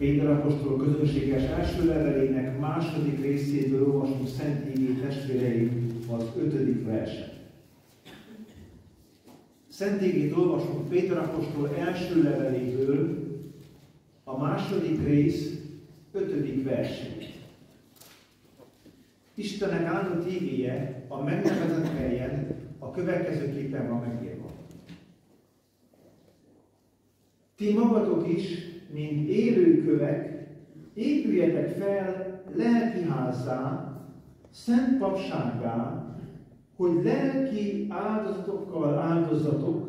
Péter apostol közönséges első levelének második részéből olvasunk Szent Igét, testvéreim, az 5. verset. Szent Igét olvasunk Péter apostol első leveléből, a második rész 5. versét. Istennek áldott igéje a megnevezett helyen a következőképpen van megírva. Ti magatok is, mint élőkövek, épüljetek fel lelkiházzá, szent papsággá, hogy lelki áldozatokkal áldozzatok,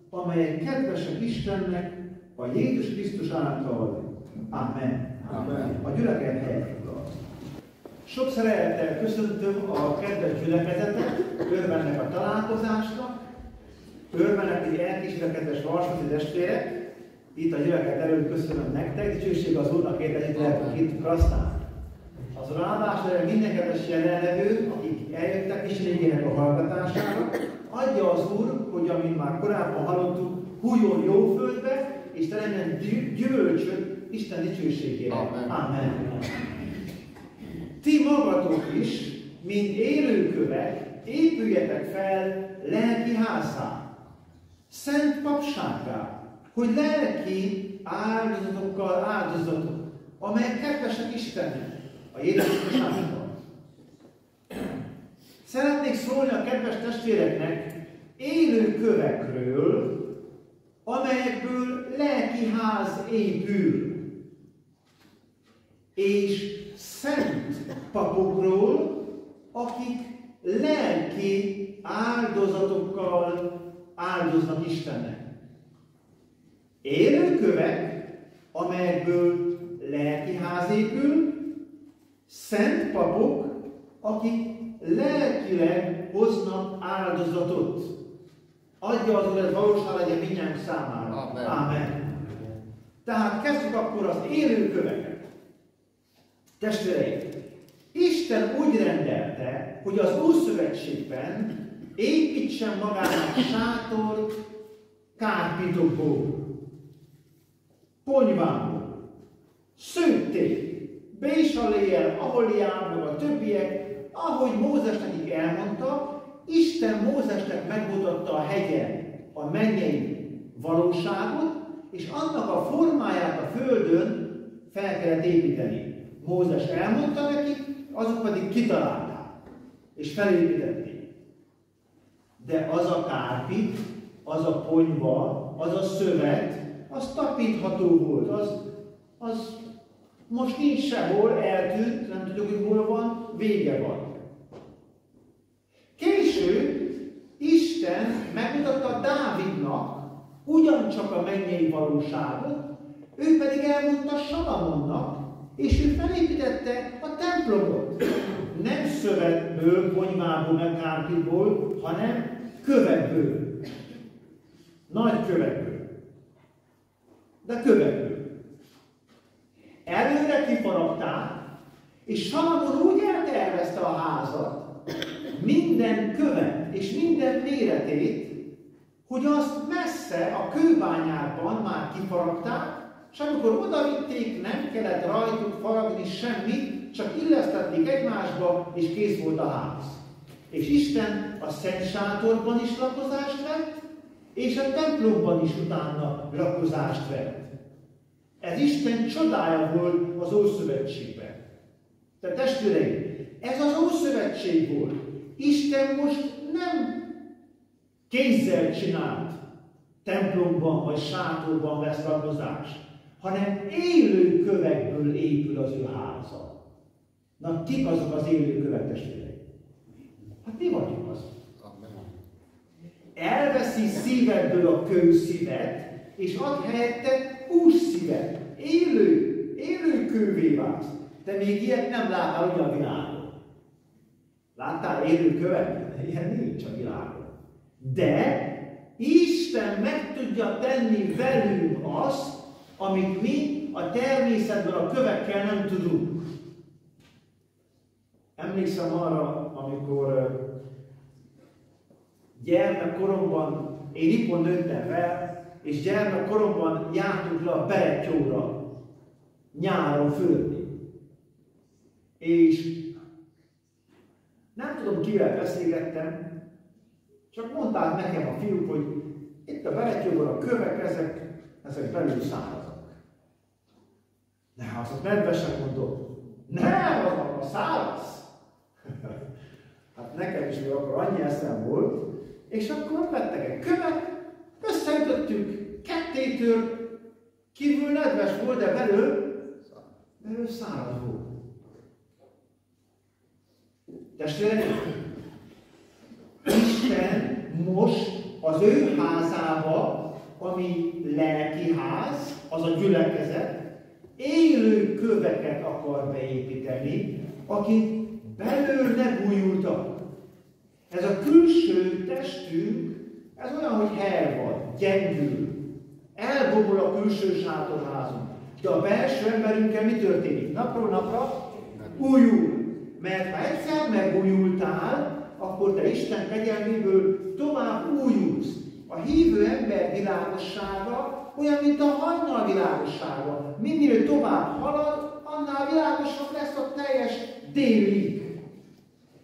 amelyek kedvesek Istennek a Jézus Krisztus által. Amen. Amen. A gyülekezet helyet foglal. Sok szeretettel köszöntöm a kedves gyülekezetet, örvennek a találkozásnak, örvennek, hogy elkísér a kedves varsóti testvérek. Itt a gyülekezet előtt köszönöm nektek, dicsőség az Úrnak érte, hogy itt krasztán. Az ráadásul minden kedves jelenlevő, akik eljöttek Istenigének a hallgatására, adja az Úr, hogy amint már korábban hallottuk, hújjon jó földbe, és teremjen gyümölcsöt Isten dicsőségére. Amen. Amen. Ti magatok is, mint élőkövek, épüljetek fel lelki házzá, szent papsággá, hogy lelki áldozatokkal áldozatok, amelyek kedvesek Istennek, a Jézus Krisztus által. Szeretnék szólni a kedves testvéreknek élő kövekről, amelyekből lelki ház épül, és szent papokról, akik lelki áldozatokkal áldoznak Istennek. Élő kövek, amelyekből lelki ház épül, szent papok, akik lelkileg hoznak áldozatot. Adja az Úr, ez valóság legyen mindjárt számára. Amen. Amen. Tehát kezdjük akkor az élő köveket. Testvéreim, Isten úgy rendelte, hogy az Ószövetségben építsen magának sátort kárpitokból, ponyvából, szőtték, Bésaléel, Aholiab, meg a többiek, ahogy Mózes nekik elmondta, Isten Mózesnek megmutatta a hegyen a mennyei valóságot, és annak a formáját a földön fel kellett építeni. Mózes elmondta nekik, azok pedig kitalálták, és felépítették. De az a kárpit, az a ponyva, az a szövet, az tapintható volt, az most nincs sehol, eltűnt, nem tudjuk, hogy hol van, vége van. Később Isten megmutatta Dávidnak ugyancsak a mennyei valóságot, ő pedig elmondta Salamonnak, és ő felépítette a templomot. Nem szövetből, ponyvából, meg kárpitból, hanem kövekből. Nagy kövekből. De kövekből. Előre kifaragták, és Salamon úgy eltervezte a házat, minden követ és minden méretét, hogy azt messze a kőbányákban már kifaragták, és amikor odavitték, nem kellett rajtuk faragni semmit, csak illesztették egymásba, és kész volt a ház. És Isten a Szent Sátorban is lakozást vett, és a templomban is utána lakozást vett. Ez Isten csodája volt az Ószövetségben. Tehát testvéreim, ez az Ószövetség volt. Isten most nem kézzel csinált templomban vagy sátorban vesz lakozást, hanem élő kövekből épül az ő háza. Na, kik azok az élő kövek, testvéreim? Hát mi vagyunk azok. Elveszi szívedből a kőszívet, és ad helyette hússzívet. Élő kővé válsz. Te még ilyet nem láttál ugye a világon. Láttál élő követ? Ilyen nincs a világon. De Isten meg tudja tenni velünk azt, amit mi a természetben a kövekkel nem tudunk. Emlékszem arra, amikor gyermekkoromban, én Ipon nőttem fel, és gyermekkoromban jártunk le a Berettyóra. nyáron fürödni. És nem tudom, kivel beszélgettem, csak mondták nekem a fiúk, hogy itt a Beretyóban a kövek, ezek belül szárazak. De ha azt nedvesen mondom, nem, az a száraz. Hát nekem is még akkor annyi eszem volt, és akkor vettek egy követ, összeütöttük, kettétől, kívül nedves volt, de belül száraz volt. Testvérek, Isten most az ő házába, ami lelki ház, az a gyülekezet, élő köveket akar beépíteni, akik belül ne bújultak. Ez a külső testünk, ez olyan, hogy van, gyengül, elbomol a külső sátorházunk. De a belső emberünkkel mi történik? Napról napra újul. Mert ha egyszer megújultál, akkor te Isten kegyelméből tovább újulsz. A hívő ember világossága olyan, mint a hajnal világossága. Minél tovább halad, annál világosabb lesz a teljes délig.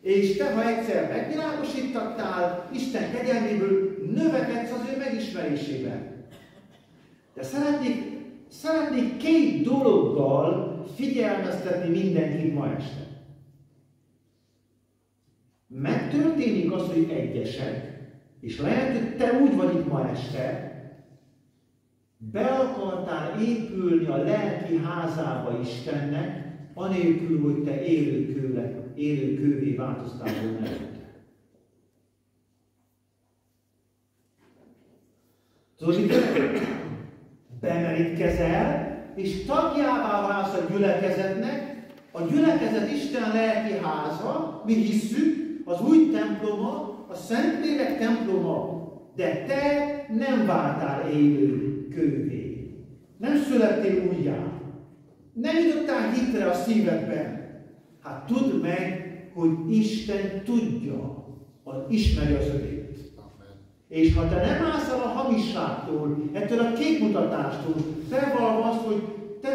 És te, ha egyszer megvilágosítattál, Isten kegyelméből növekedsz az ő megismerésében. De szeretnék két dologgal figyelmeztetni mindenkit ma este. Megtörténik az, hogy egyesek, és lehet, hogy te úgy vagy itt ma este, be akartál épülni a lelki házába Istennek, anélkül, hogy te élő kővé változtál volna előtte. Tudod, mit bemerítkezel, és tagjává válsz a gyülekezetnek. A gyülekezet Isten lelki háza, mi hisszük, az új temploma, a Szentlélek temploma, de te nem váltál élő kővé. Nem születtél újjá. Nem jutottál hitre a szívedben. Hát tudd meg, hogy Isten tudja, ismeri az övét. És ha te nem állsz el a hamisságtól, ettől a képmutatástól, felvalva azt, hogy te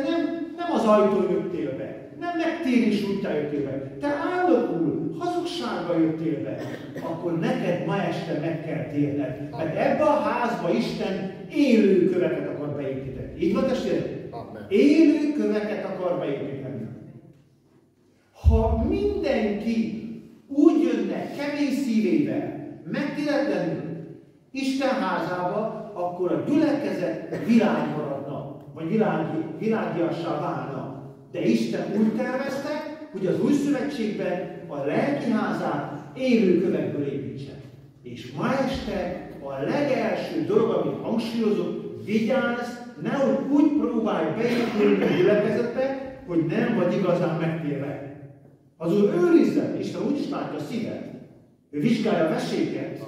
nem az ajtón jöttél be, nem megtérés útján jöttél be, te állagul, hazugságba jöttél be, akkor neked ma este meg kell térned. Mert ebbe a házba Isten élő köveket akar beépíteni. Így van, testvérek? Élő köveket akar beépíteni. Ha mindenki úgy jönne kemény szívével, megtéretlenül Isten házába, akkor a gyülekezet világ maradna, vagy világiassá válna. De Isten úgy tervezte, hogy az új szövetségben a lelki házát élő kövekből építse. És ma este a legelső dolog, amit hangsúlyozok, vigyázz, nehogy úgy próbálj beépülni a gyülekezetbe, hogy nem vagy igazán megtérve. Azon őrizzel, Isten úgy is látja a szívet. Ő vizsgálja a veséket,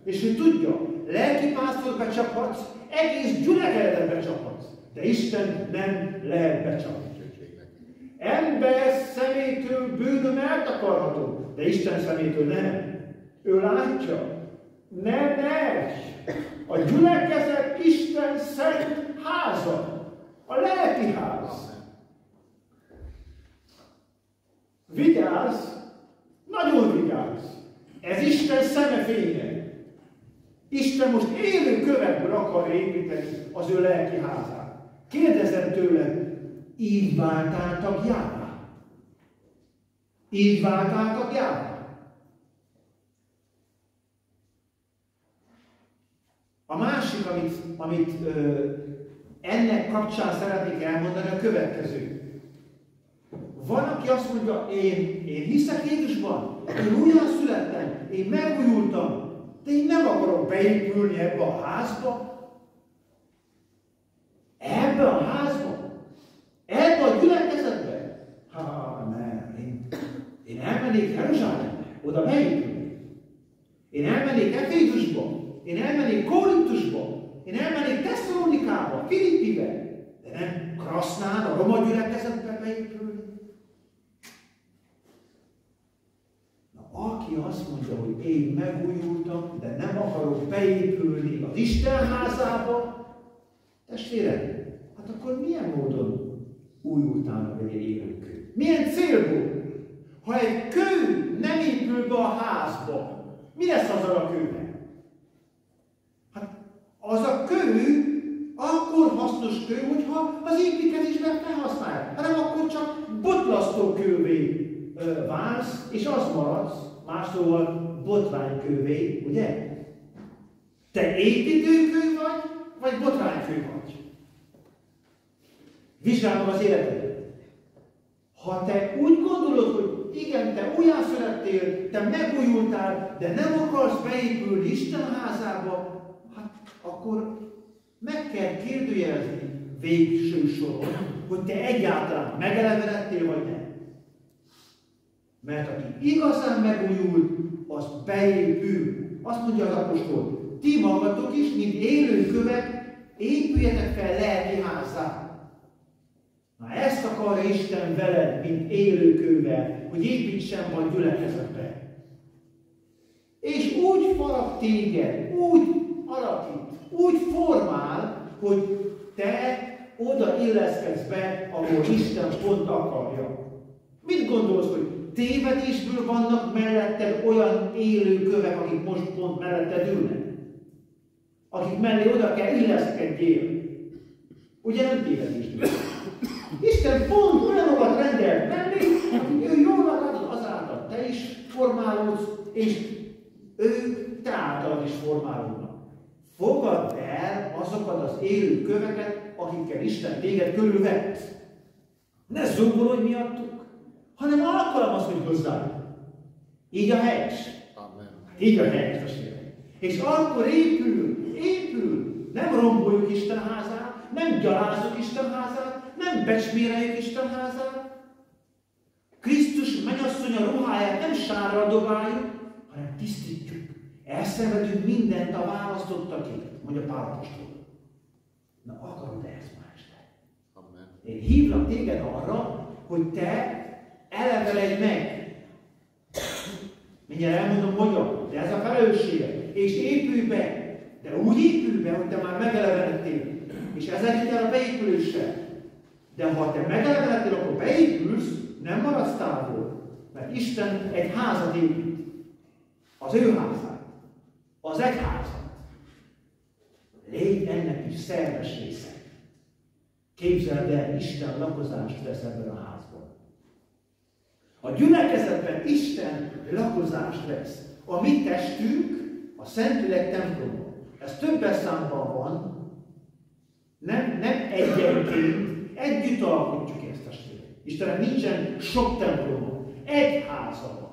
és ő tudja, lelki pásztor becsaphatsz, egész gyülekezetet becsaphatsz, de Isten nem lehet becsapni. Ember szemétől bűnöm eltakarható, de Isten szemétől nem. Ő látja. Ne merj! A gyülekezet Isten szent háza. A lelki ház. Vigyázz! Nagyon vigyázz! Ez Isten szemefénye. Isten most élő kövekből akar építeni az ő lelki házát. Kérdezem tőled, így váltál tagjává? Így váltál tagjává? A másik, amit ennek kapcsán szeretnék elmondani, a következő. Van, aki azt mondja, én hiszek Jézusban, én újján születtem, én megújultam, de én nem akarok beépülni ebbe a házba. Ebbe a házba? Ebbe a gyülekezetbe? Nem. Én elmennék Jeruzsálembe, oda beépülni. Én elmennék Efézusba, én elmennék Korintusba, én elmennék Tesszalonikába, Filippibe, de nem Krasznán, a roma gyülekezetbe beépülni. Aki azt mondja, hogy én megújultam, de nem akarok beépülni az Isten házába, testvérem, hát akkor milyen módon újultál meg egy élő kő. Milyen célból? Ha egy kő nem épül be a házba, mi lesz azzal a kőnek? Hát az a kő akkor hasznos kő, hogyha az építkezésben felhasználják, hanem akkor csak botlasztó kővé válsz, és az maradsz, más szóval botránykővé, ugye? Te építőkő vagy botránykő vagy? Vizsgálom az életedet. Ha te úgy gondolod, hogy igen, te újjászülettél, te megújultál, de nem akarsz beépülni Isten házába, hát akkor meg kell kérdőjelezni végső soron, hogy te egyáltalán megelevenedtél, vagy nem. Mert aki igazán megújult, az beépül. Azt mondja az apostol, ti magatok is, mint élőkövek, épüljetek fel lelki házzá. Na ezt akarja Isten veled, mint élőkővel, hogy építsen majd gyülekezetbe. És úgy farag téged, úgy alakít, úgy formál, hogy te oda illeszkedsz be, ahol Isten pont akarja. Mit gondolsz, hogy tévedésből vannak melletted olyan élő kövek, akik most pont melletted ülnek? Akik mellé oda kell illeszkedjél. Ugye nem tévedésből? Isten pont olyanokat rendelt mellé, akik ő jól látod, azáltal te is formálódsz, és ők te általad is formálódnak. Fogadd el azokat az élő köveket, akikkel Isten téged körülvett. Ne zongolodj miattuk, hanem alkalmazkodj hozzájuk. Így a helyes. Amen. Így a helyes, testvérek. És akkor épül. Nem romboljuk Isten házát, nem gyalázunk Isten házát, nem becsméreljük Isten házát. Krisztus mennyasszonya ruháját nem sárral dobáljuk, hanem tisztítjuk. Elszenvedünk mindent a választottakért, mondja Pál apostol. Na, akarod ezt ma este? Amen. Én hívlak téged arra, hogy te eleveledj meg. Mindjárt elmondom, hogyan, de ez a felelősséged. És épülj be. De úgy épülj be, hogy te már megelevenedtél. És ez együtt el a beépüléssel. De ha te megelevenedtél, akkor beépülsz, nem maradsz távol. Mert Isten egy házat épít. Az ő házát. Az egyházat. Légy ennek is szerves része. Képzeld el, Isten lakozást vesz ebben a házban. A gyülekezetben Isten lakozást vesz. A mi testünk a Szentlélek temploma. Ez többes számban van. Nem egyenként, együtt alkotjuk ezt a testvérek. Istennek nincsen sok temploma. Egy háza van.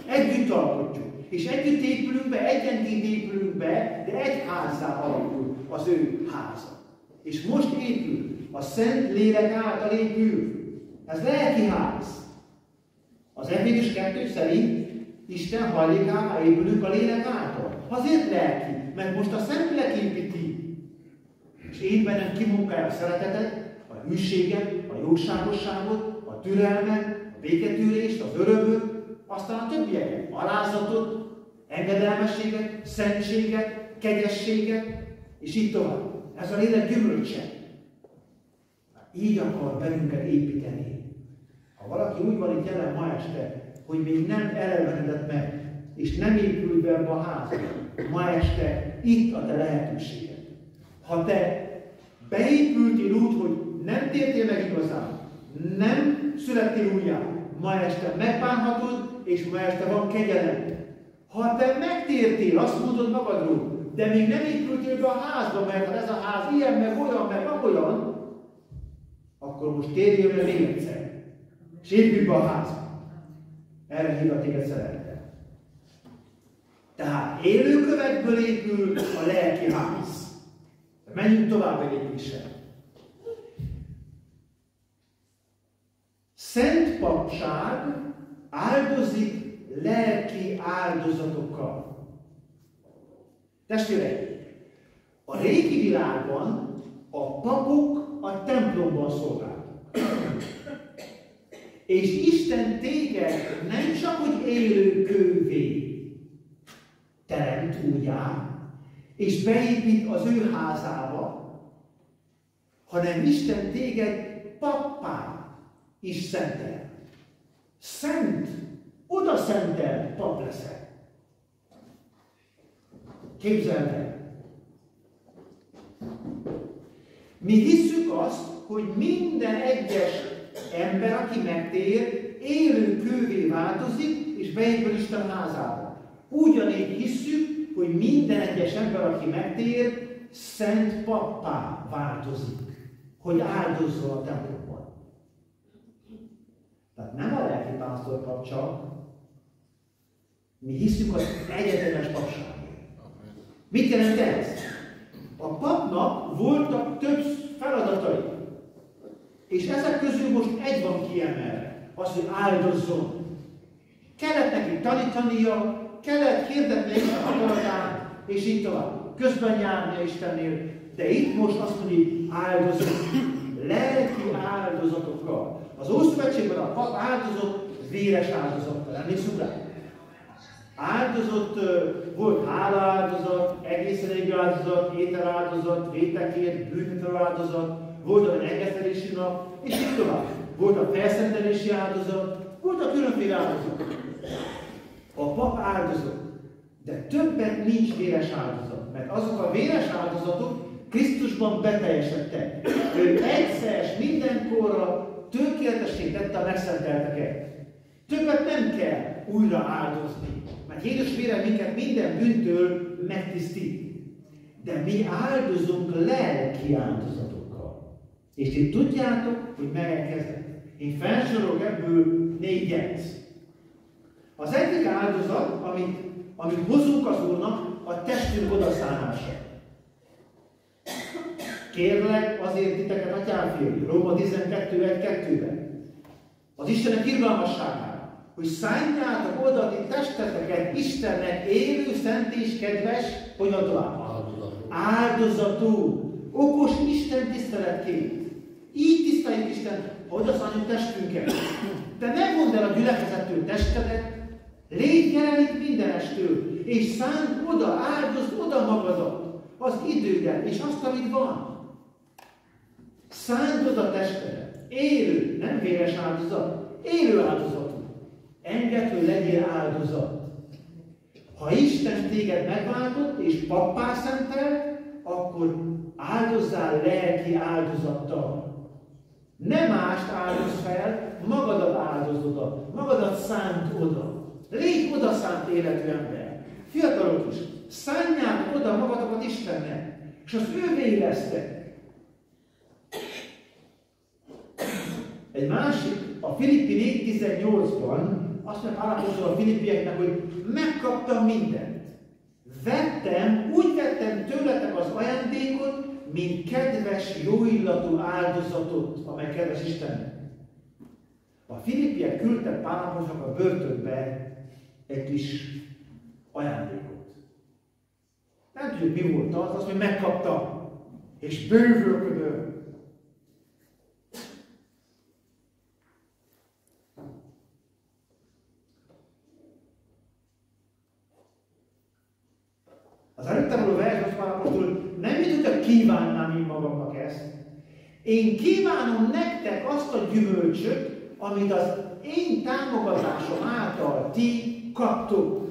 Együtt alkotjuk. És együtt épülünk be, egyenként épülünk be, de egy házzá alakul az ő háza. És most épül. A Szent Lélek által épül. Ez lelki ház. Az Efézus 2 szerint Isten hajlékává épülünk a Lélek által. Azért lelki, mert most a Szentlélek építi. És én bennem kimunkálja a szeretetet, a hűséget, a jóságosságot, a türelmet, a béketűrést, az örömöt, aztán a többieket, alázatot, engedelmességet, szentséget, kegyességet, és így tovább. Ez a lélek gyümölcse. Így akar bennünket építeni. Ha valaki úgy van itt jelen ma este, hogy még nem elevenedett meg, és nem épül be ebbe a házba, ma este itt a te lehetőséged. Ha te beépültél úgy, hogy nem tértél meg igazán, nem születtél újjá, ma este megbánhatod, és ma este van kegyelem. Ha te megtértél, azt mondod magadról, de még nem épültél be a házba, mert ha ez a ház ilyen, meg olyan, akkor most térjél meg még egyszer. És épülj be a házba. Erre hívlak téged szeretettel. Tehát élőkövekből épül a lelki ház. Menjünk tovább egy lépéssel. Szent papság áldozik lelki áldozatokkal. Testvérek, a régi világban a papok a templomban szolgáltak. És Isten téged nem csak, hogy élő kővé teremt újjá, és beépít az ő házába, hanem Isten téged pappá is szentel. Szent, oda szentel pap leszel. Képzeld el! Mi hisszük azt, hogy minden egyes ember, aki megtér, élő kővé változik, és beépül Isten házába. Ugyanígy hisszük, hogy minden egyes ember, aki megtér, szent pappá változik, hogy áldozzon a templomban. Tehát nem a lelki pásztor pap csak, mi hiszük az egyetemes papságért. Mit jelent ez? A papnak voltak több feladatai. És ezek közül most egy van kiemelve, az, hogy áldozzon. Kellett neki tanítania, kellett hirdetni Isten akaratát, és így tovább. Közben járnia Istennél, de itt most azt mondja, hogy áldozat, lelki áldozatokkal. Az Ószövetségben a pap áldozott véres áldozattal, emlékszünk rá? Áldozott, volt hálaáldozat, egészen égő áldozat, ételáldozat, vétekért, bűntető áldozat, volt a rengetelési nap, és így tovább. Volt a felszentelési áldozat, volt a különféle áldozat. A pap áldozott, de többet nincs véres áldozat, mert azok a véres áldozatok Krisztusban beteljesedtek. Ő egyszer és mindenkorra tökéletessé tette a megszentelteket. Többet nem kell újra áldozni, mert Jézus vére minket minden bűntől megtisztít. De mi áldozunk lelki áldozatokkal. És ti tudjátok, hogy megkezdett. Én felsorolok ebből 4-et. Az egyik áldozat, amit hozunk az Úrnak, a testünk odaszánása. Kérlek azért titeket, atyám, Róma 12:1-2-ben. Az Istenek irgalmasságára, hogy szánjátok oda ti testeteket Istennek élő, szent és kedves, hogy van tovább? Áldozatú, okos Isten tiszteletként. Így tiszteljük Isten, hogy odaszánjuk testünket. De ne mondd el a gyülekezettől testedet, légy jelenik mindenestől, és szánd oda, áldozd oda magadat, az idődet, és azt, amit van. Szánd oda testedet, élő, nem véres áldozat, élő áldozat. Engedd, hogy legyél áldozat. Ha Isten téged megváltott, és pappá szentelt, akkor áldozzál lelki áldozattal. Nem mást áldoz fel, magadat áldozd oda, magadat szánt oda. Légy oda szánt életű ember. Fiatalok is, szánják oda magatokat Istennek, és az ővé lesztek. Egy másik, a Filippi 4:18-ban azt mondja Pál apostol a filippieknek, hogy megkaptam mindent. Úgy vettem tőletek az ajándékot, mint kedves, jóillatú áldozatot, amely kedves Istennek. A filippiek küldtek Pál apostolnak a börtönbe egy kis ajándékot. Nem tudjuk, mi volt az, azt mondja, megkaptam, és bővölködöm. Az előttem való versben Pál apostol nem mint hogyha kívánnám én magamnak ezt. Én kívánom nektek azt a gyümölcsöt, amit az én támogatásom által ti kaptok.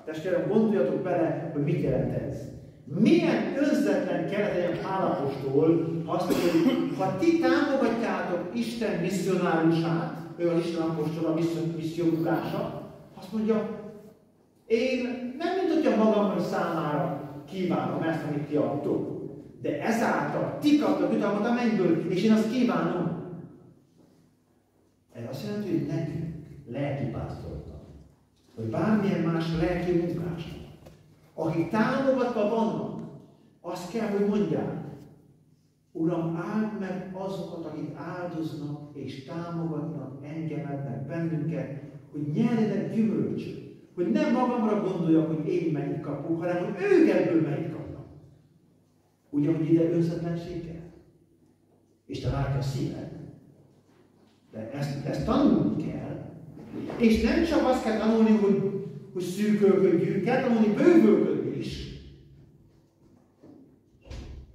Testvérem, gondoljatok bele, hogy mit jelent ez. Milyen önzetlen kellett legyen Pál apostol azt, hogy ha ti támogatjátok Isten misszionárusát, ő az Isten apostol, a missziómunkása, azt mondja, én nem mint hogyha magamnak számára kívánom ezt, amit ti adtok, de ezáltal ti kaptok jutalmat a mennyből, és én azt kívánom. Ez azt jelenti, hogy nekünk, lelkipásztoroknak, vagy bármilyen más lelki munkásnak, akik támogatva vannak, azt kell, hogy mondják, Uram, áld meg azokat, akik áldoznak és támogatnak, engednek bennünket, hogy nyerjenek gyümölcsöt. Hogy nem magamra gondoljak, hogy én mennyit kapok, hanem hogy ők ebből mennyit kapnak. Ugyanúgy ide önzetlenség kell. Isten látja a szíved. De ezt tanulni kell. És nem csak azt kell tanulni, hogy szűkölködjünk, kell tanulni bővölködni is.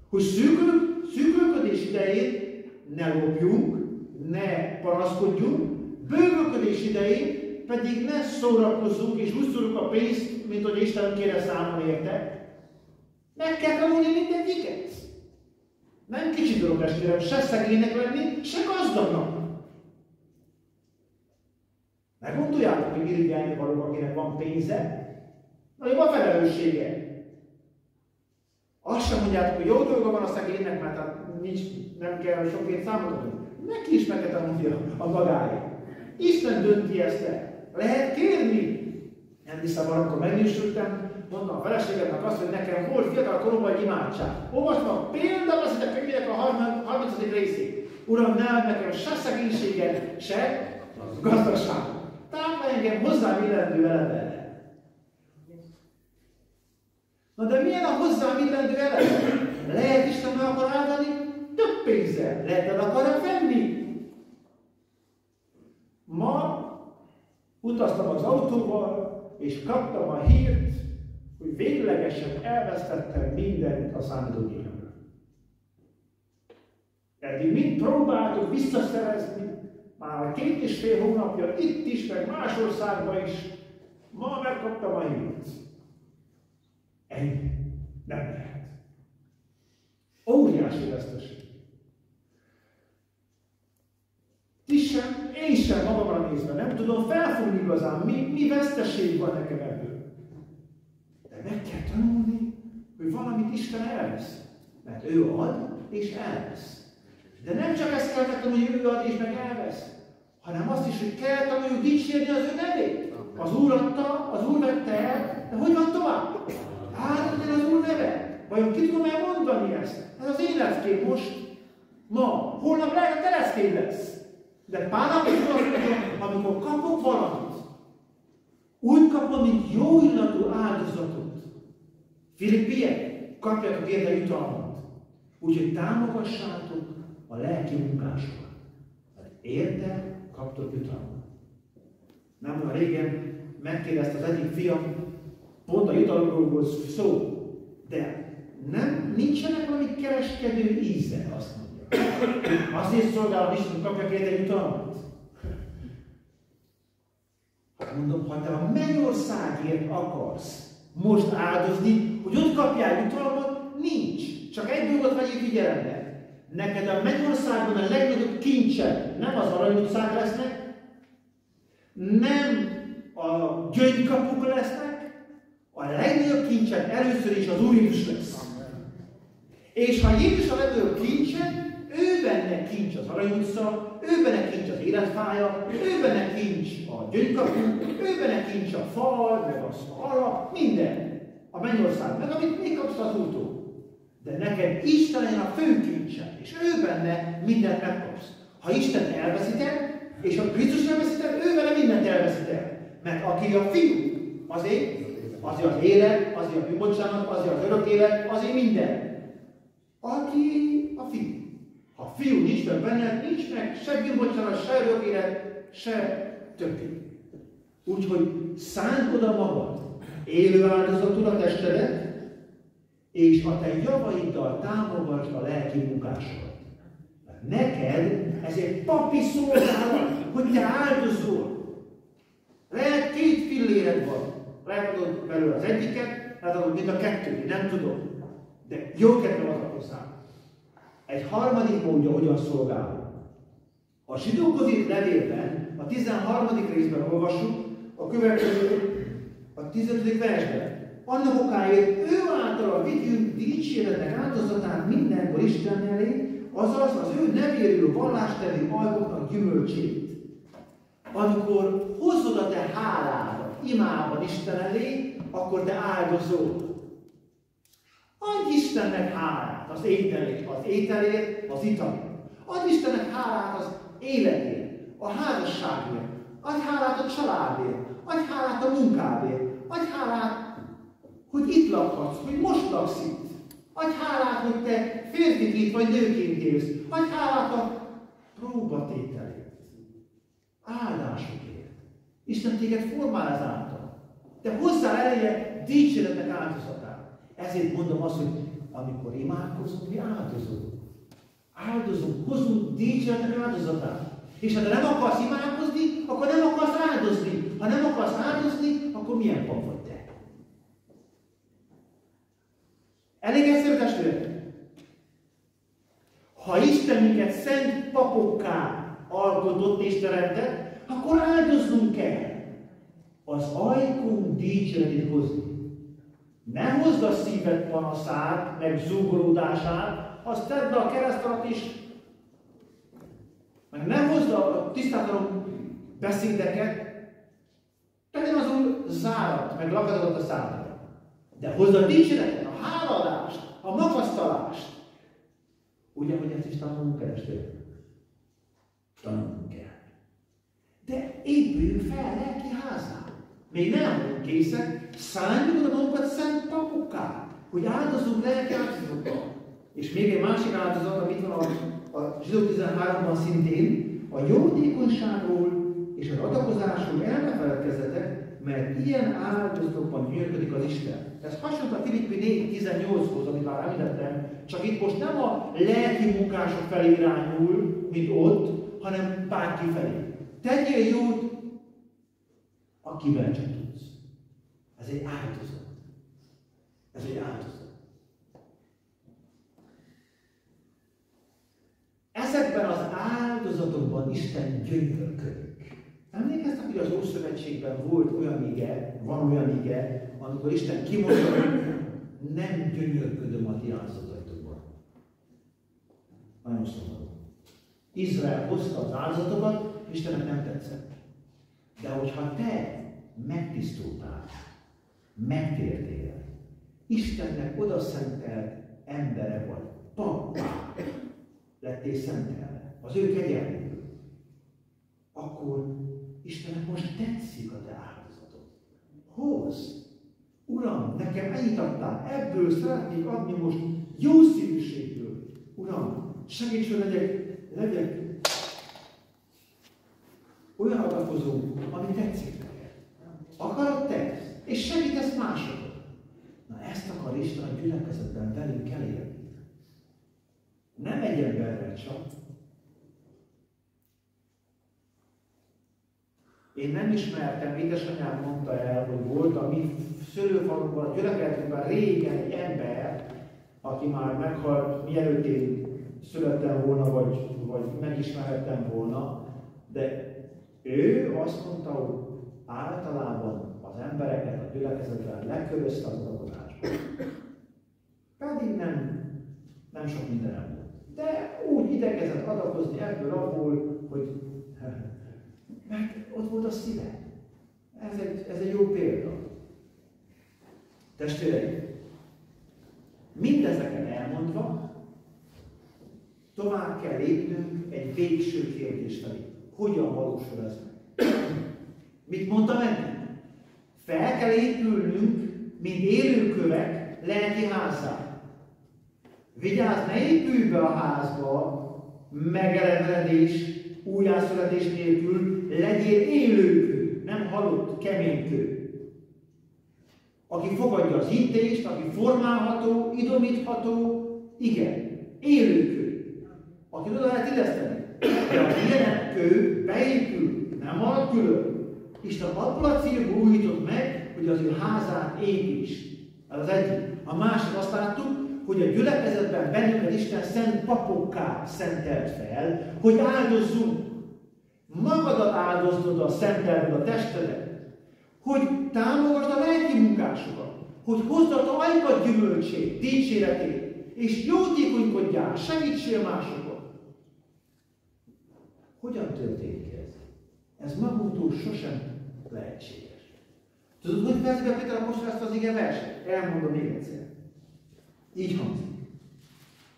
Hogy szűkölködni idején ne lopjunk, ne panaszkodjunk, bővölködés idején pedig ne szórakozzunk és úgy szórjuk a pénzt, mint hogy Isten kére számon érte. Meg kell tanulni mindegyiket. Nem kicsi dolog, testvérem, se szegénynek lenni, se gazdagnak. Meggondoljátok, hogy irigyelni valók, akinek van pénze? Nagyobb a felelőssége. Azt sem mondjátok, hogy jó dolga van a szegénynek, mert hát nem kell sok pénzt számolni. Neki is meg kell tanulni a magáért. Isten dönti ezt el. Lehet kérni. Nem hiszem, amikor megnősültem, mondtam a feleségemnek azt, hogy nekem volt fiatal koromban egy imádság. Olvastam például azt, hogy a könyvének a 30. részét. Uram, ne adj nekem se szegénységet, se gazdagságot. Táplálj engem hozzám illendő eleve. Na de milyen a hozzám illendő eleve? Lehet Isten meg akar áldani több pénzzel. Lehet el akarja venni. Ma utaztam az autóval, és kaptam a hírt, hogy véglegesen elvesztettem mindent a számítógépemről. Eddig mind próbáltuk visszaszerezni, már 2,5 hónapja itt is, meg más országban is. Ma megkaptam a hírt. Ennyi. Nem lehet. Óriási veszteség. Én sem magamra nézve nem tudom felfogni igazán, mi veszteség van nekem ebből. De meg kell tanulni, hogy valamit Isten elvesz. Mert ő ad és elvesz. De nem csak ezt kell megtanulni, hogy ő ad és meg elvesz, hanem azt is, hogy kell tanulni dicsérni az ő nevét. Az Úr adta, az Úr vette el, de hogy van tovább? Áldott el az Úr neve. Vajon ki tudom elmondani ezt? Ez az életkép most, ma, holnap lehet a keresztény lesz. De Pál apostol azt mondja, amikor kapok valamit, úgy kapom, mint jó illatú áldozatot. Filippiek, kapjátok érte jutalmat. Úgyhogy támogassátok a lelki munkásokat. Mert érte kaptok jutalmat. Nem olyan régen megkérdezte az egyik fiam, pont a jutalomról volt szó, de nincsenek valami kereskedő íze, azt mondja. Azért szolgálom Isten, kapjak érte jutalmat. Hát mondom, ha te a mennyországért akarsz most áldozni, hogy ott kapjál jutalmat, nincs. Csak egy dolgot vegyél figyelembe. Neked a mennyországban a legnagyobb kincsed nem az aranyutcák lesznek, nem a gyöngykapuk lesznek, a legnagyobb kincsed először is az Úr Jézus lesz. És ha Jézus a legnagyobb kincsed, ő benne kincs az aranyutca, ő benne kincs az életfája, ő benne kincs a gyöngykapuk, ő benne kincs a fal, meg az alap, minden. A mennyország, meg amit még kapsz az útól. De neked Isten a fő kincsed, és ő benne mindent megkapsz. Ha Isten elveszíted, és ha Krisztus elveszíted, ő vele mindent elveszíted. Mert aki a fiú, azért az élet, azért a bűnbocsánat, azért az örök élet, azért minden. Aki a fiú. Ha a fiú nincs meg benned, nincs meg se bűnbocsánat, se örök élet, se többi. Úgyhogy szánd oda magad, élő áldozatul a testedet, és a te javaiddal támogasd a lelki munkásokat. Neked ez egy papi szolgálat, hogy te áldozol. Lehet 2 filléred van. Lehet adod belőle az egyiket, lehet adod mind a 2, nem tudom. De jó kedvem az hozzá. Egy harmadik módja, hogyan szolgál. A zsidókhoz írt levélben, a 13. részben olvassuk, a következő, a 15. versben. Annak okáért ő által vigyünk dicséretnek áldozatát mindenkor Isten elé, azaz az ő nevéről vallástevő ajkoknak gyümölcsét. Amikor hozod a te háládat imában Isten elé, akkor te áldozol. Adj Istennek hálát az ételért, az italért. Adj Istennek hálát az életért, a házasságért. Adj hálát a családért, adj hálát a munkádért, adj hálát, hogy itt lakhatsz, hogy most laksz itt. Adj hálát, hogy te férfiként vagy nőként élsz. Adj hálát a próbatételért, áldásokért. Isten téged formál ezáltal. De hozzá eleje dicséretnek áldozatát. Ezért mondom azt, hogy amikor imádkozunk, mi áldozunk. Áldozunk hozunk dicséretek áldozatát. És ha te nem akarsz imádkozni, akkor nem akarsz áldozni. Ha nem akarsz áldozni, akkor milyen pap vagy te? Elég egyszerű, testvérek? Ha Isten minket szent papokká alkotott és teremtett, akkor áldoznunk kell. Az ajkunk dicséretét hozni. Ne hozd a szíved panaszát, meg zúgolódását, azt tedd le a kereszt alatt is. Meg nem hozd a tisztátalan beszédeket, tegyen azon zárat, meg lakatot a szádra. De hozd a dicséretet, a háladást, a magasztalást. Ugye, hogy ezt is tanulunk kell, testvérek? Tanulunk kell. De épüljünk fel lelki házá. Még nem vagyunk készek, szálljuk oda magunkat szent papokká, hogy áldozunk lelki áldozatokkal. És még egy másik áldozat, amit van a Zsidó 13-ban szintén, a jótékonyságról és az adakozásról el ne feledkezzetek, mert ilyen áldozatokban gyönyörködik az Isten. Ez hasonló a Filippi 4:18-hoz, amit már említettem, csak itt most nem a lelki munkások felé irányul, mint ott, hanem bárki felé. Tegyél jót, akivel csak tudsz. Ez egy áldozat. Ez egy áldozat. Ezekben az áldozatokban Isten gyönyörködik. Emlékeztek, hogy az Ószövetségben volt olyan ige, van olyan ige, amikor Isten kimondja, hogy nem gyönyörködöm a ti áldozataitokban. Nagyon szomorú. Izrael hozta az áldozatokat, Istennek nem tetszett. De hogyha te megtisztultál, megtértél, Istennek odaszentelt embere vagy, pappá lettél szentelve, az ő kegyelméből, akkor Istennek most tetszik a te áldozatod. Hozz! Uram, nekem ennyit adtál, ebből szeretnék adni most jó szívűségből. Uram, segíts, hogy legyek olyan adakozó, ami tetszik neked. Akarod te? És segítesz másokon. Na ezt akar Isten a gyülekezetben velünk elérni. Nem egy emberrel csak. Én nem ismertem, édesanyám mondta el, hogy volt a mi szülőfalunkban, a gyülekezetünkben régen egy ember, aki már meghalt, mielőtt én születtem volna, vagy megismerhettem volna, de ő azt mondta, hogy általában az embereket a gyülekezetben lekörözte az adakozásban. Pedig nem sok mindenem volt. De úgy igyekezett adakozni ebből abból, hogy mert ott volt a szíve. Ez egy jó példa. Testvéreim, mindezeken elmondva, tovább kell lépnünk egy végső kérdés felé. Hogyan valósul ez meg? Mit mondtam ennek? Fel kell épülnünk, mint élőkövek lelki házzá. Vigyázz, ne épülj be a házba, megelevenedés, újjászületés nélkül, legyél élőkő, nem halott, kemény kő. Aki fogadja az intést, aki formálható, idomítható, igen, élőkő. Aki oda lehet illeszteni. De a ilyen kő beépül, nem marad külön. Isten abból a célból újított meg, hogy az ő házát építs. Ez az egyik. A másik azt láttuk, hogy a gyülekezetben bennünket Isten szent papokká szentelt fel, hogy áldozzunk. Magadat áldoznod a szentelből a testedet. Hogy támogasd a lelki munkásokat. Hogy hozd a ajkat gyümölcsét, dicséretét. És jótékonykodjál, segítsél másokon. Hogyan történik ez? Ez magunktól sosem lehetséges. Tudod, hogy fejezi be Péter apostol ezt az ige verset? Elmondom még egyszer. Így hangzik.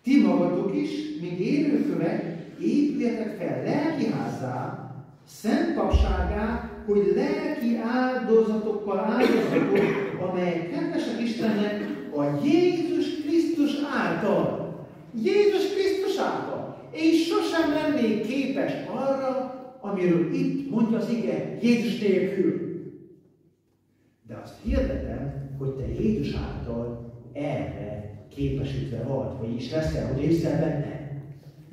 Ti magatok is, mint élőkövek, épüljetek fel lelki házzá, szent papságá, hogy lelki áldozatokkal áldozzatok, amelyek kedvesek Istennek a Jézus Krisztus által. Jézus Krisztus által. És sosem lennék képes arra, amiről itt mondja az ige, Jézus nélkül. De azt hirdetem, hogy te Jézus által erre képesítve vagy, vagyis leszel, hogy hiszel benne.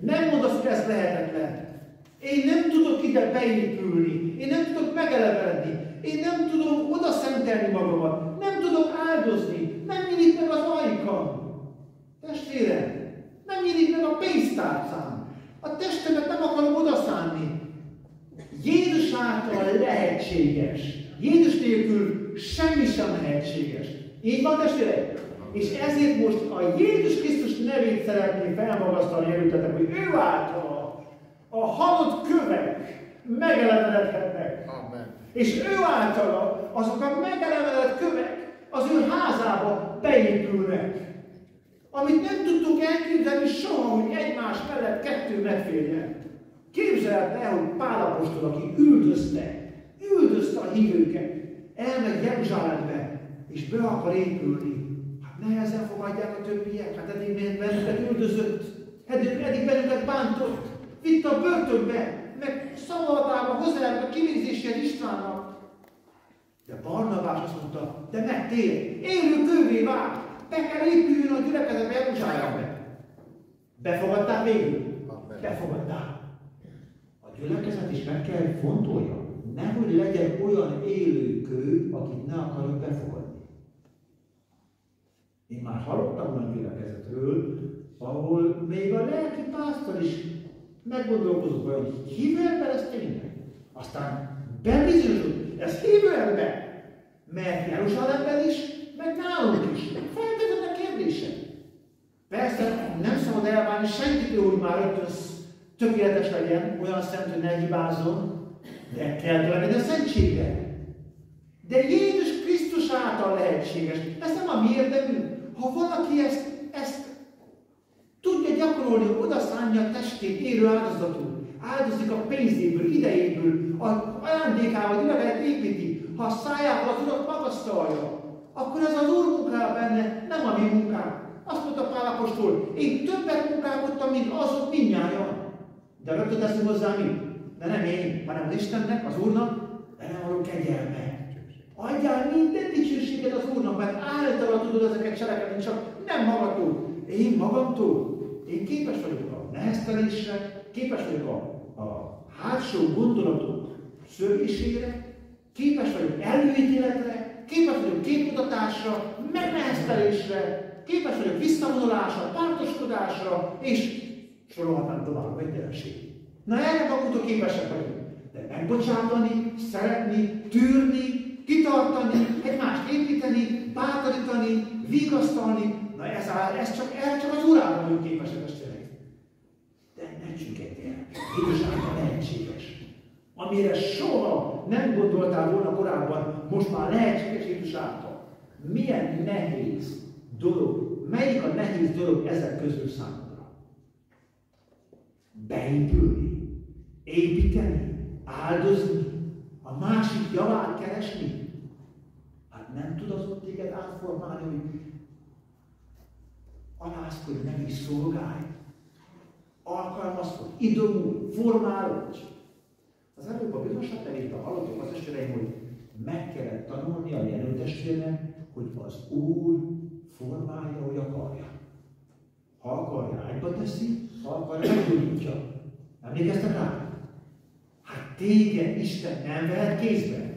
Nem mondd azt, hogy ez ez lehetetlen. Én nem tudok ide beépülni, én nem tudok megelevenedni, én nem tudom oda szentelni magamat, nem tudok áldozni, nem nyílik meg az ajkam. Testvérem, nem nyílik meg a pénztárcám. A testemet nem akarom odaszánni. Jézus által lehetséges. Jézus nélkül semmi sem lehetséges. Így van, testvérek? És ezért most a Jézus Krisztus nevét szeretném felmagasztalni előttetek, hogy ő által a halott kövek megelevenedhetnek. Amen. És ő által azok a megelevenedett kövek az ő házába beépülnek. Amit nem tudtuk elképzelni soha, hogy egymás mellett kettő megférjen. Képzeld el, hogy Pál apostol, aki üldözte a hívőket, elmegy Jeruzsálembe, és be akar épülni. Hát nehezen fogadják a többiek, hát eddig bennünket üldözött, eddig bennünket bántott, vitt a börtönbe, meg szavaltába hozzá a kivégzéséhez Istvánnak. De Barnabás azt mondta, de megtér, élő kővé vált, be kell épüljön a gyülekezetbe Jeruzsálembe. Befogadtál végül? Befogadtál. A gyülekezet is meg kell, hogy fontolja. Nehogy legyen olyan élő kő, akit ne akarjuk befogadni. Én már hallottam olyan gyülekezetről, ahol még a lelki pásztor is meggondolkozott, hogy hívő ember ez tényleg. Aztán bebizonyosult, ez hívő ember. Mert Jeruzsálemben is, meg nálunk is. Feltetett a kérdése. Persze nem szabad elvárni senkitől, hogy már rögtön tökéletes legyen, olyan szent, hogy ne hibázzon, de kell lenni a szentségre. De Jézus Krisztus által lehetséges. Ez nem a mi érdemünk. Ha valaki ezt tudja gyakorolni, odaszánja a testét élő áldozatul, áldozik a pénzéből, idejéből, a ajándékával gyülekezetet építi, ha a szájával az Urat magasztalja, akkor ez az Úr munkája benne, nem a mi munkánk. Azt mondta Pál apostol, én többet munkálkodtam, mint azok mindnyájan. De rögtön teszünk hozzá mi? De nem én, hanem az Istennek, az Úrnak, de nem való kegyelme. Adjál minden dicsőséget az Úrnak, mert általa tudod ezeket cselekedni, csak nem magadtól. Én magamtól. Én képes vagyok a neheztelésre, képes vagyok a hátsó gondolatok szörvésére, képes vagyok előítéletre, képes vagyok képmutatásra, megneheztelésre, képes vagyok visszavonulásra, pártoskodásra, és sorolhatnám tovább, végtelenség. Na erre magunktól képesek vagyunk. De megbocsátani, szeretni, tűrni, kitartani, egymást építeni, bátorítani, vigasztalni, na ez csak az Urában vagyunk képesek, testvérek. De ne csüggedj el, Jézus által lehetséges. Amire soha nem gondoltál volna korábban, most már lehetséges Jézus által. Milyen nehéz dolog, melyik a nehéz dolog ezek közül számodra? Beépülni, építeni, áldozni, a másik javát keresni. Hát nem tud az ott téged átformálni, hogy alázkodj, nem is szolgálj. Alkalmazkodj, idomulj, formálódj. Az előbb a bizonság nevében hallottuk az testvéreim, hogy meg kellett tanulni a Jenő testvérnek, hogy az Úr formálja, hogy akarja. Ha akarja, ágyba teszi, ha akarja, meggyógyítja. Emlékeztek rá? Hát téged Isten nem vehet kézbe.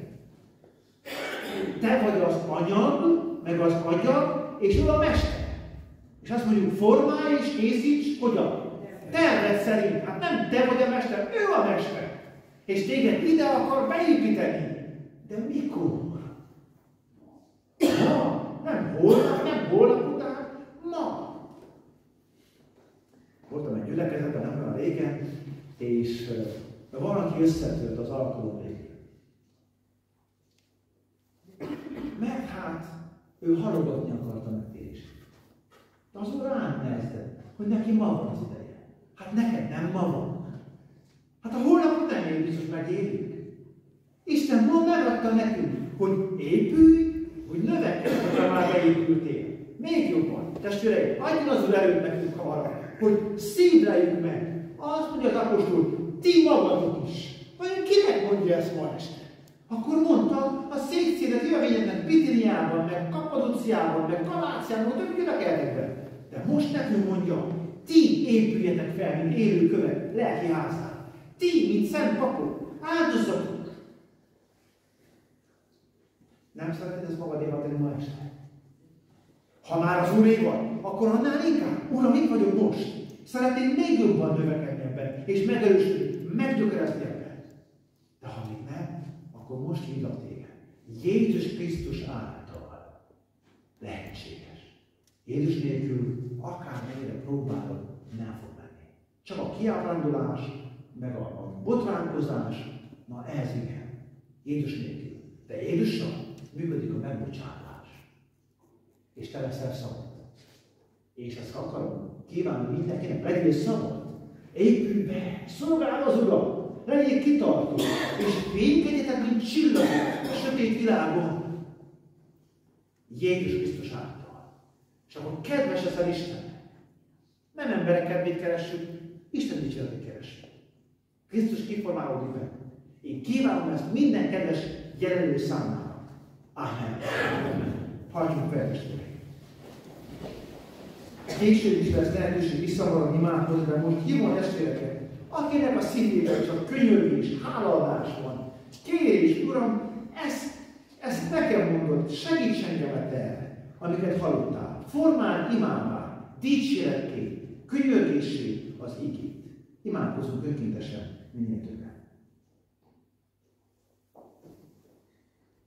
Te vagy az anyag, meg az agyag, és ő a mester. És azt mondjuk, formálj és készíts, hogyan? Terved szerint. Hát nem te vagy a mester, ő a mester. És téged ide akar beépíteni. De mikor? Ma. Nem holnap, nem holnap után, ma. Voltam egy gyülekezetben nem olyan régen, és valaki összetört az alkalom végén. Mert hát ő halogatni akarta megtérést. De az Úr rám neheztett, hogy neki ma van az ideje. Hát neked nem ma van. Hát a holnapot nem én biztos megérjük. Isten ma megadta nekünk, hogy épülj, hogy növekedj, hogyha már beépültél. Még jobban. Testvéreim, adjon az Úr előtt nekünk arra, hogy szívleljük meg. Azt mondja az apostol, ti magatok is. Vajon kinek mondja ezt ma este? Akkor mondta, a szétszédet jövőjének Bitiniában, meg Kappadóciában, meg Galáciában, több gyülekezetekben. De most nekünk mondja, ti épüljetek fel, mint élő kövek, lelki házán. Ti, mint szent papok, áldozatok. Nem szeretnéd ezt magadéval tenni ma este? Ha már az Úré vagy, akkor annál inkább. Uram, itt vagyok most. Szeretném még jobban növekedni ebben, és megerősödni, meggyökerezni ebben. De ha még nem, akkor most hívlak téged. Jézus Krisztus által lehetséges. Jézus nélkül akármennyire próbálod, nem fog menni. Csak a kiábrándulás, meg a botránkozás, na ez igen. Jézus nélkül. De Jézussal működik a megbocsátás. És te leszel szabad. És ezt akarom kívánni mindenkinek, legyél szabad. Épülj be, szolgáld az Urat, legyél kitartó, és fénykedjetek, mint csillagok a sötét világon. Jézus Krisztus által. És akkor kedves leszel Isten. Nem emberek kedvét keressük, Isten dicséretét keressük. Krisztus kiformálódik meg. Én kívánom ezt minden kedves jelenlő számára. Amen. Hagyjunk fel, testvérek. Később is lesz lehetőség visszamaradni, imádkozni, de most hívom a testvéreket, akinek a szívében csak könyörgés, hálaadás van. Kérés, Uram, ezt nekem mondod, segíts engemet erre, amiket hallottál. Formáld imámmá, dicséretké, könyörgésé az igét. Imádkozunk önkéntesen minél többet.